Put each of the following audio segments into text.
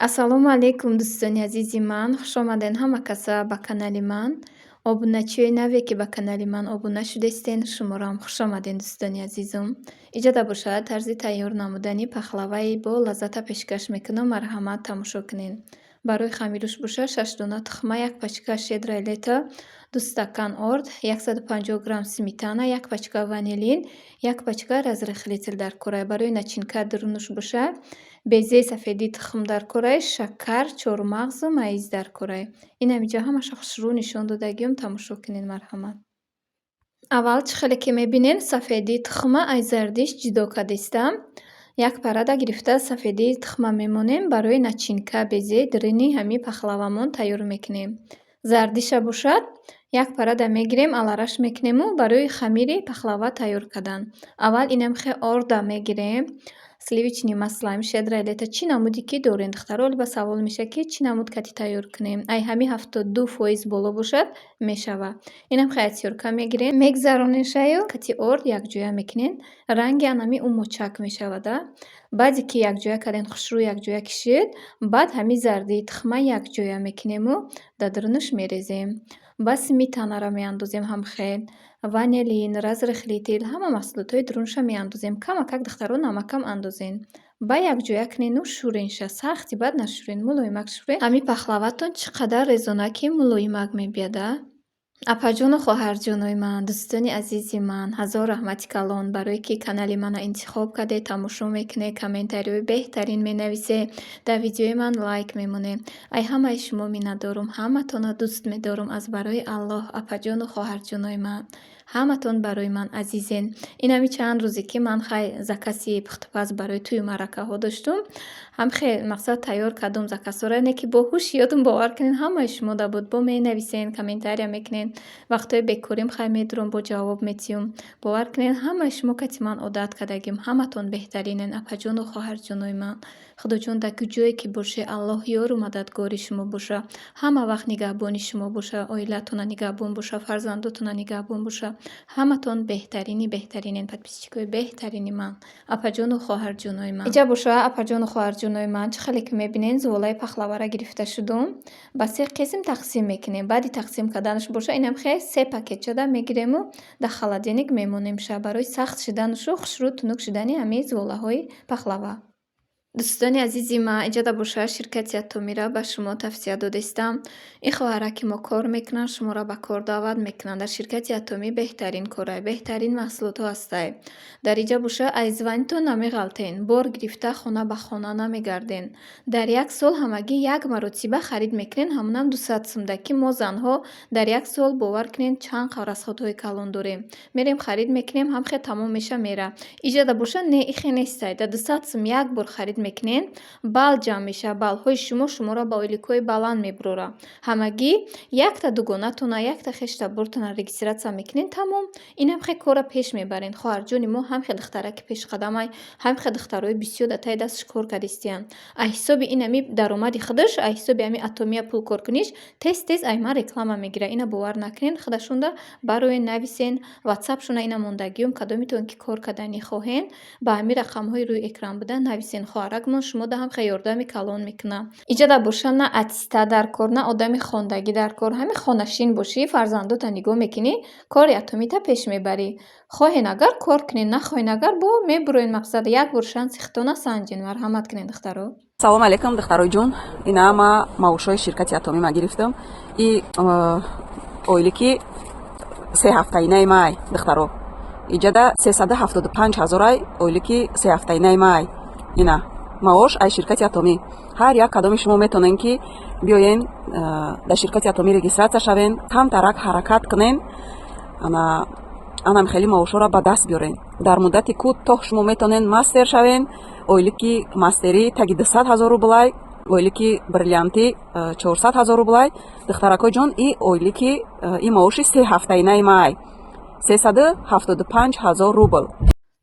Ассалому алайкум, дӯстони азизи ман. Хушомадед ҳама каса ба канали ман. Обуначиёи наве ки ба канали ман обуна шудестен, шумоам хушомадед дӯстони азизам. Иҷода бошад тарзи тайёр намудани пахлаваи бо лаззата пешкаш мекунам. Марҳамат, тамошо кунед. Барои хамираш бошад 6 дона тухма, 1 пачка шедрай лета, 2 стакан орд, 150 грамм сметана, 1 пачка ванилин, 1 пачка разрыхлитель дар кораи. Барои начинка дурнуш бошад безе сафеди тухм дар кораи, шакар, чормағзу майиз дар кораи. Инамиҷа ҳамаша хушрӯ нишон додагиём, тамошо кунед. Марҳамат. Аввал чӣ хеле ки мебинед сафеди тухма аз зардиш ҷудо кардистам. Як парада гирифта сафеди тухма мемонем. Барои начинка безе дирини ҳами пахлавамон тайёр мекунем. Зардиша бошад 1 парада мегирем, алараш мекунему барои хамири пахлава тайёр кардан. Аввал инамхе орда мегирем. Сливичный маслаи шедрай лета чӣ намуди ки дорем духтаро? Ба савол мешавад ки чӣ намуд кати тайёр кунем. Ай ҳами 72% боло бошад мешава. Инам хаясёрка мегирем, мегзаронем шаю кати орд якҷоя мекунем. Ранги анами у мочак мешавада. Баъди ки якҷоя кардем, хушрӯ якҷоя кишид, баъд ҳами зарди тухма якҷоя мекунему дар дурнуш мерезем. Ба сметанаро меандозем ҳамхел. Ванилин, разрыхлитель, ҳама маҳсулотҳои дурнуша меандозем. Камакак духтаро намакам андозен. Ба якҷоя кунену шӯринша. Сахти бад нашӯрен, мулоимак шӯрен. Ҳами пахлаватон чӣ қадар резонаки мулоимак мебияда. Апаҷону хоҳарҷонои ман, дӯстони азизи ман, ҳазор раҳмати калон барое ки канали мана интихоб кардед, тамошо мекунед, комментариҳои беҳтарин менависед, дар видеои ман лайк мемонед. Ай ҳамаи шумо миннатдорум, ҳаматонро дӯст медорум аз барои Аллоҳ. Апаҷону хоҳарҷонои ман, ҳаматон барои ман азизен. Инами чанд рӯзе ки ман хай закаси пухтупаз барои тӯю маъракаҳо доштум. Ҳамхе мақсад тайёр кардум закасора, не ки боҳуш ёдум, бовар кунед ҳамаи шумо да буд бо менависен, комментария мекунед. Вақтҳои бекорим хай медурам, бо ҷавоб метиём. Бовар кунед ҳамаи шумо кати ман одат кардагим. Ҳаматон беҳтаринен, апаҷону хоҳарҷонои ман. Худоҷон дар куҷое ки боше, Аллоҳ ёру мададгори шумо боша. Ҳама вақт нигаҳбони шумо боша, оилатона нигаҳбон боша, фарзандотона нигаҳбон боша. Ҳаматон беҳтаринен, подписчикои беҳтарини ман. Апаҷону хоҳарҷонои ман. Иҷа боша, апаҷону хоҳарҷонои ман, чӣ хеле ки мебинед зуволаи пахлавара гирифта шудум. Ба 3 қисм тақсим мекунем. Баъди тақсим карданаш боша, инам хе 3 пакетчада мегирему дар холодильник мемонем ша барои сахт шуданушу хушрӯ тунук шудани ҳамин зуволаҳои пахлава. дӯстони азизи ман, иҷода боша ширкати Атомира ба шумо тавсия додастам. Ин хоҳара ки мо кор мекунанд, шуморо ба кор даъват мекунанд. Дар ширкати Атоми беҳтарин корай, беҳтарин маҳсулотҳо ҳастай. Дар иҷа боша айзванитон намеғалтен, бор гирифта хона ба хона намегарден. Дар як сол ҳамагӣ як маротиба харид мекунен, ҳамонам 200 сумда ки мо занҳо дар як сол бовар кунед чанд расходҳои калон дорем. Мерем харид мекунем, ҳамхе тамом меша мера. Иҷода боша не ихе нестай. Дар 200 сум як бор харид мекунен, бал ҷамъ меша, балҳои шуморо ба оиликҳои баланд мебурора. Ҳамагӣ якта дугонатона, якта хешта бортона регистратсия мекунен, тамом. Инам хе кора пеш мебарен. Хоҳарҷони мо ҳамхе духтараки пешқадамай, ҳамхе духтарои бисёр дар таи дасташ кор кардистиян. Аз ҳисоби инами даромади худаш, аз ҳисоби ҳами Атомия пул кор куниш, тез ай ман реклама мегира. Ина бовар накунен, худашонда барои нависен, ватсапшона ина мондагиём кадомитон ки кор кардани хоҳен, ба ҳами рақамҳои рӯи экран буда нависен. Хоҳаракмон шумо да ҳамхе ёрдами калон мекуна. Иҷода боша на атиста дар кор, на одами хондагӣ дар кор. Ҳами хонашин бошӣ, фарзандота нигоҳ мекунӣ, кори Атомита пеш мебарӣ. Хоҳен агар кор кунед, нахоҳен агар бо мебуроен. Мақсад як бор шанси худтона санҷен. Марҳамат кунед духтаро. Салом алейкум духтарои ҷон. Ина ма маошҳои ширкати Атоми ма гирифтам. И оили ки 3 ҳафтаинаи май духтаро. Иҷада 375,000 ай оили ки 3 ҳафтаинаи май. Ина маош ай ширкати Атоми. Ҳар як кадоми шумо метонен ки биёен дар ширкати Атоми регистратсия шавен, камтарак ҳаракат кунен. Анам хеле маошҳоро ба даст биёрен. Дар муддати кӯтоҳ шумо метонен мастер шавен. Оили ки мастери таги 200,000 рублай, оили ки бриллианти 400,000 рублай. Духтаракои ҷон, и оили ки и маоши 3 ҳафтаинаи май 375,000 рубл.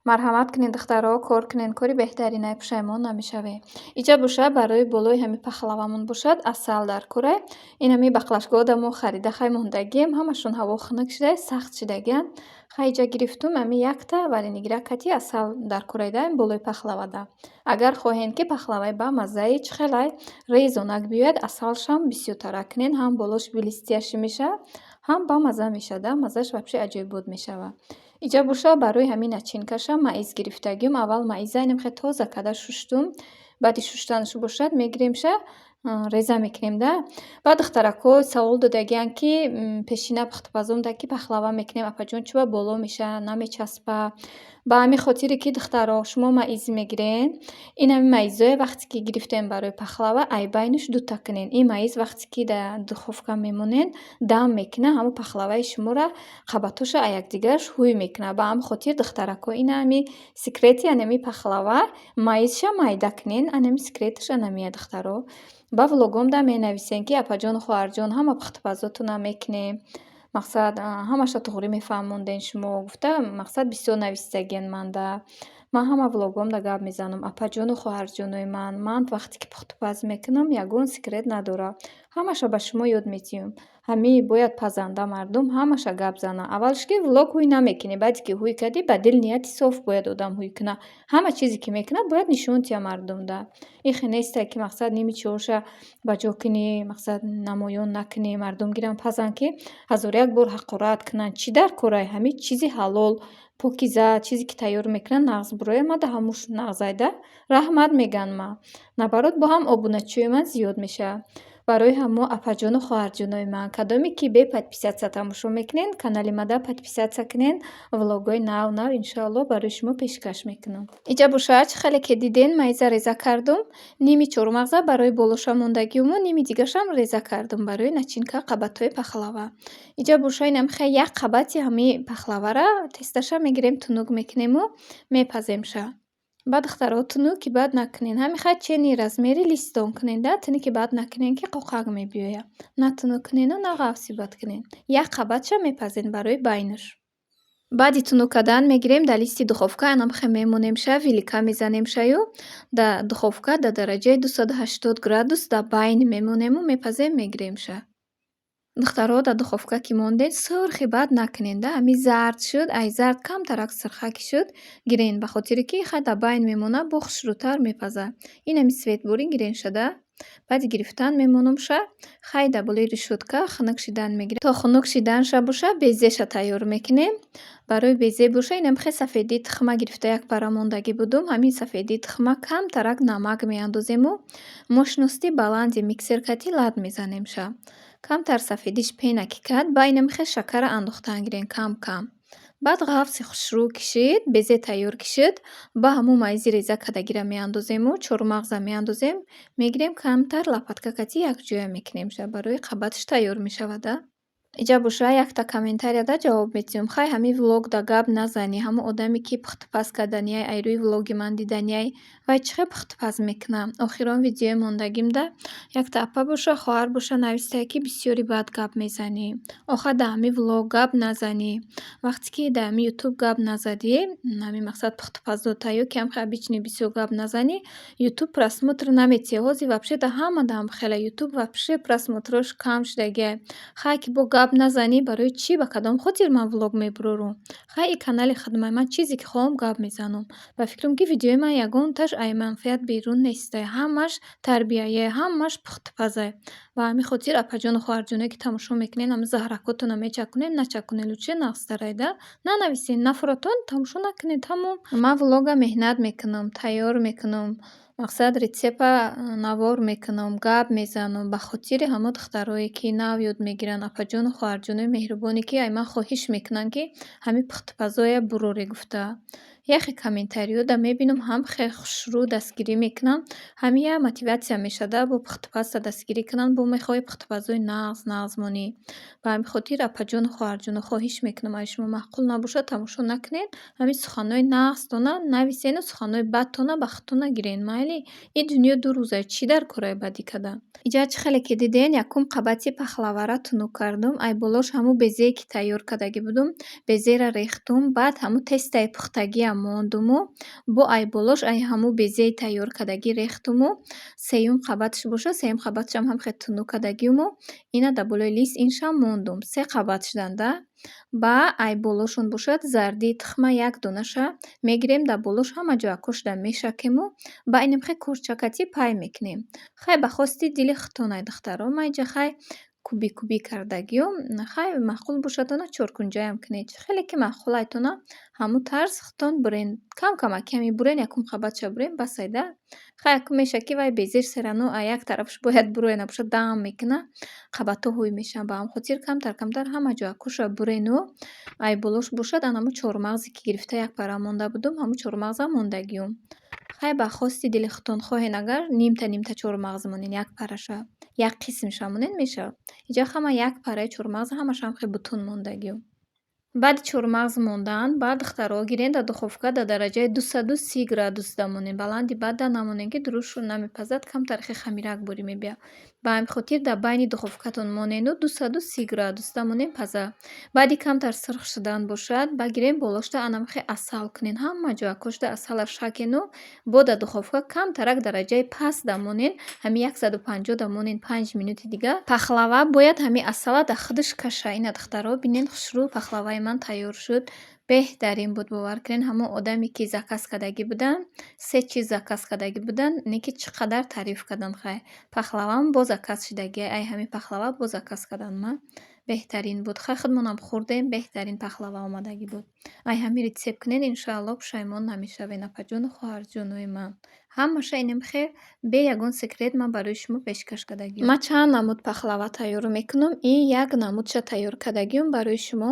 марҳамат кунед духтаро, кор кунед, кори беҳтаринае, пушаймон намешавед. Иҷа бошад барои болои ҳами пахлавамон бошад асал дар кӯрай. Ин ҳами бақлашгоҳдамо харида хай мондагием, ҳамашон ҳаво хунук шуда, сахт шудагиянд. Хай иҷа гирифтум ҳами якта вале нигира кати асал дар кӯрайда болои пахлавада. Агар хоҳед ки пахлаваи бамаззаи чихелай резонак биёяд, асалшам бисёртара кунед, ҳам болош билистияшӣ мешавад, ҳам бамазза мешавад, маззаш вообще аҷоибот мешавад. Иҷа боша барои ҳамин начинкаша маиз гирифтагием. Аввал маиза инам хе тоза када шуштум. Баъди шуштанаш бошад мегиремша реза мекунем да. Баъд духтарако савол додагиянд ки пешина пухтупазом да ки пахлава мекунем апаҷон чӯба боло меша, намечаспа. Ба ҳамин хотире ки духтаро шумо маиз мегирен, ин ҳами маизое вақте ки гирифтем барои пахлава айбайнаш дута кунен. Ин маиз вақте ки дар духовка мемонен дам мекуна, ҳамо пахлаваи шуморо қабатоша якдигараш ҳӯй мекуна. Ба ҳамин хотир духтарако ин ҳами секрети анами пахлава маизша майда кунен, анами секреташ анамия духтаро. Ба влогом да менависен ки апаҷону хоҳарҷон ҳама пухтупазотуна мекунем. Мақсад ҳамаша туғри мефаҳмонден шумо гуфта мақсад бисёр нависдагиен манда. Ман ҳама влогом да гап мезанам. Апаҷону хоҳарҷонои ман вақте ки пухтупаз мекунам ягон секрет надорад. Ҳамаша ба шумо ёд медиҳам. Ҳами бояд пазанда мардум ҳамаша гап зана. Аввалш ки влог ҳӯй намекунӣ, баъде ки ҳӯй кардӣ ба дил нияти соф бояд одам ҳӯй куна. Ҳама чизе ки мекуна бояд нишон тия мардумда. Ин хе нестае ки мақсад ними чораша ба ҷо кунӣ, мақсад намоён накунӣ, мардум гиранд пазанд ки ҳазор як бор ҳақорат кунанд. Чӣ дар кораи ҳами чизи ҳалол, покиза, чизе ки тайёр мекунанд нағз бурояд, ма да ҳамуш нағзайда раҳмат меган ма. Наоборот бо ҳам обуначӯи ман зиёд мешавад. Барои ҳамо апаҷону хоҳарҷонои ман, кадоме ки беподписатсия тамошо мекунен, канали мада подписатсия кунен, влогҳои нав иншоалло барои шумо пешкаш мекунам. Иҷа бошад чӣ хеле ки диден маиза реза кардум. Ними чормағза барои болоша мондагиуму ними дигашам реза кардум барои начинка қабатҳои пахлава. Иҷа боша инам хе як қабати ҳами пахлавара тесташа мегирем, тунук мекунему мепаземша. Баъд духтаро тунуки бад накунен. Ҳами хай чени размери листон кунен да, тунуки бад накунен ки қоқақ мебиёяд. На тунук кунену на ғафси бад кунен. Як қабатша мепазен барои байнаш. Баъди тунук кардан мегирем дар листи духовка анам хе мемонемша, вилика мезанемшаю. Дар духовка дар дараҷаи 280 градус дар байн мемонему мепазем мегиремша. духтаро дар духовка ки мондед сурхи бад накунен да, ҳами зард шуд, ай зард камтарак сурха ки шуд гирен, ба хотире ки хай дар байн мемона бо хушрӯтар мепазад. Ин ҳами светбори гирен шуда. Баъди гирифтан мемонумша хай дар болои решотка хунук шидан мегирем. То хунук шиданша боша безеша тайёр мекунем. Барои безе боша инам хе сафеди тухма гирифта як пара мондагӣ будум. Ҳамин сафеди тухма камтарак намак меандозему мошности баланди миксеркати лад мезанемша. камтар сафедиш пенаки кард, ба инам хе шакара андохтан гирем кам. Баъд ғафси хушрӯ кишид, безе тайёр кишид, ба ҳамун майзи реза кардагиро меандозему, чормағза меандозем, мегирем камтар лапаткакати якҷоя мекунемша барои қабатш тайёр мешавада. Иҷа боша якта комментарияда ҷавоб медиҳам. Хай ҳамин влог да гап назанӣ. Ҳамон одаме ки пухтупаз карданияй, ай рӯи влоги ман диданияй, вай чӣ хел пухтупаз мекуна? Охирон видеои мондагимда якта апа боша, хоҳар боша навистае ки бисёри бад гап мезанӣ. Охир дар ҳамин влог гап назанӣ. Вақте ки дар ҳамин ютуб гап назадӣ, ҳамин мақсад пухтупазотаю ки ҳам хай обични бисёр гап назанӣ, ютуб просмотр наметиҳа. Ҳозир вообще дар ҳама дам хеле ютуб вообще просмотрош кам шудагиай. Хай ки бо гап назанӣ, барои чӣ, ба кадом хотир ман влог мебурорум? Хай ин канали хидмаи ман чизе ки хоҳам гап мезанам. Ба фикрам ки видеои ман ягонташ ай манфиат берун нестае. Ҳамаш тарбияе, ҳамаш пухтупазе. Ба ҳамин хотир апаҷону хоҳарҷоне ки тамошо мекунен, ҳамин заҳракотуна мечакунен, начакунед лучше нағзтарайда. Нанависен, нафуратон тамошо накунед, тамом. Ман влога меҳнат мекунам, тайёр мекунам. Мақсад рецепа навор мекунам, гап мезанам. Ба хотири ҳамо духтарое ки нав ёд мегиранд, апаҷону хоҳарҷонои меҳрубоне ки ай ман хоҳиш мекунанд ки ҳамин пухтупазоя буроре гуфта. Яхе комментариёда мебинам ҳам хе хушрӯ дастгирӣ мекунанд. Ҳамин як мотиватсия мешада бо пухтупаза дастгирӣ кунанд, бо мехоҳӣ пухтупазои нағз монӣ. Ба ҳамин хотир апаҷону хоҳарҷоно хоҳиш мекунам, аgar шумо маъқул набоша тамошо накунед, ҳамин суханои нағзтона нависену суханои бадтона ба худтон гирен. Майли ин дунё ду рӯзае, чӣ дар кораи бадӣ када? Иҷа чӣ хеле ки диден, якум қабати пахлавара тунук кардум. Ай болош ҳамун безее ки тайёр кардагӣ будум, безеро рехтум, баъд ҳамун тестаи пухтагиам ҳамаям мондуму бо айболош ай ҳаму безеи тайёр кардагӣ рехтуму сеюм қабатш бошад, сеюм қабатшам ҳам хеле тунук кардагиуму ина дар болои лист иншам мондум. Се қабат шуданда. Ба айболошон бошад зардии тухма як донаша мегирем дар болош ҳама ҷоя кушода мешакему ба иним хеле курчакатӣ пай мекунем. Хай ба хости дили хитон ай духтаро майҷа хай куби кардагиум хай маъқул бошад тона чоркунҷаям кунед. Хеле ки маъқул ай тона ҳамун тарз хитон бурен. Кам ками бурен якум қабатша бурен бас айда. Хай якум меша ки вай безеш серану а як тарафаш бояд буроена бошад даам мекуна қабатҳо ҳуй мешаванд. Ба ҳам хотир камтар ҳама ҷоя куша бурену айболош бошад ан ҳамун чормағзе ки гирифта як пара монда будум ҳамун чормағза мондагиум. Хай ба хости дили хитон хоҳен агар нимта чормағз монен як параша як қисмша монен мешавад. Иҷа ҳама як параи чормағз ҳамашам хеле бутун мондагиум. Баъди чормағз мондан баъд духтаро гирен дар духовка дар дараҷаи 230 градус дамонем. Баланди баъд дар намонем ки дуруш намепазад камтар хеле хамирак борӣ мебиям. Ба ҳамин хотир дар байни духовкатон монену 230 градус дамонем паза. Баъди камтар сирх шудан бошад ба гирем болошта анам хеле асал кунен. Ҳама ҷоя кушода асалаш шакену бо дар духовка камтарак дараҷаи паст дамонен. Ҳами 150 дамонен 5 минути дигар. Пахлава бояд ҳами асала дар худаш каша. Ина духтаро бинен хушрӯ пахлаваи ман тайёр шуд. Беҳтарин буд, бовар кунед. Ҳамон одаме ки заказ кардагӣ будан, 3 чиз заказ кардагӣ будан, не ки чӣ қадар таъриф карданд. Хай пахлавам бо заказ шудагӣ, ай ҳамин пахлава бо заказ карданд ман. Беҳтарин буд. Хай худмонам хӯрдем, беҳтарин пахлава омадагӣ буд. Ай ҳамин ритсепт кунед, иншоалло пушаймон намешавед. Апаҷону хоҳарҷонои ман. Ҳамаша инем хеле бе ягон секрет ман барои шумо пешкаш кардагиам. Ман чанд намуд пахлава тайёр мекунам. Ин як намудша тайёр кардагиам барои шумо.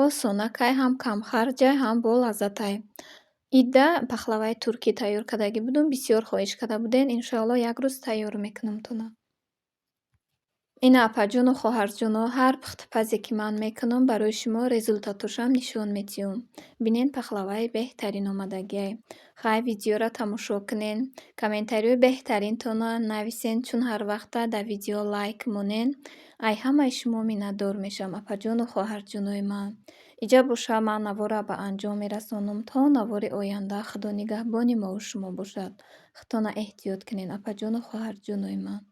Осонакай, ҳам камхарҷай, ҳам бо лаззатай. Идда пахлаваи туркӣ тайёр кардагӣ будум. Бисёр хоҳиш карда буден. Иншоалло як рӯз тайёр мекунамтона. Ина апаҷону хоҳарҷоно ҳар пухтупазе ки ман мекунам барои шумо результатошам нишон медиҳам. Бинен пахлаваи беҳтарин омадагиай. Хай видеоро тамошо кунен. Комментариҳои беҳтаринтона нависен, чун ҳар вақта дар видео лайк монен. Ай ҳамаи шумо миннатдор мешавам апаҷону хоҳарҷонои ман. Иҷа боша ман наворро ба анҷом мерасонам. То навори оянда худо нигаҳбони мову шумо бошад. Худтона эҳтиёт кунед апаҷону хоҳарҷонои ман.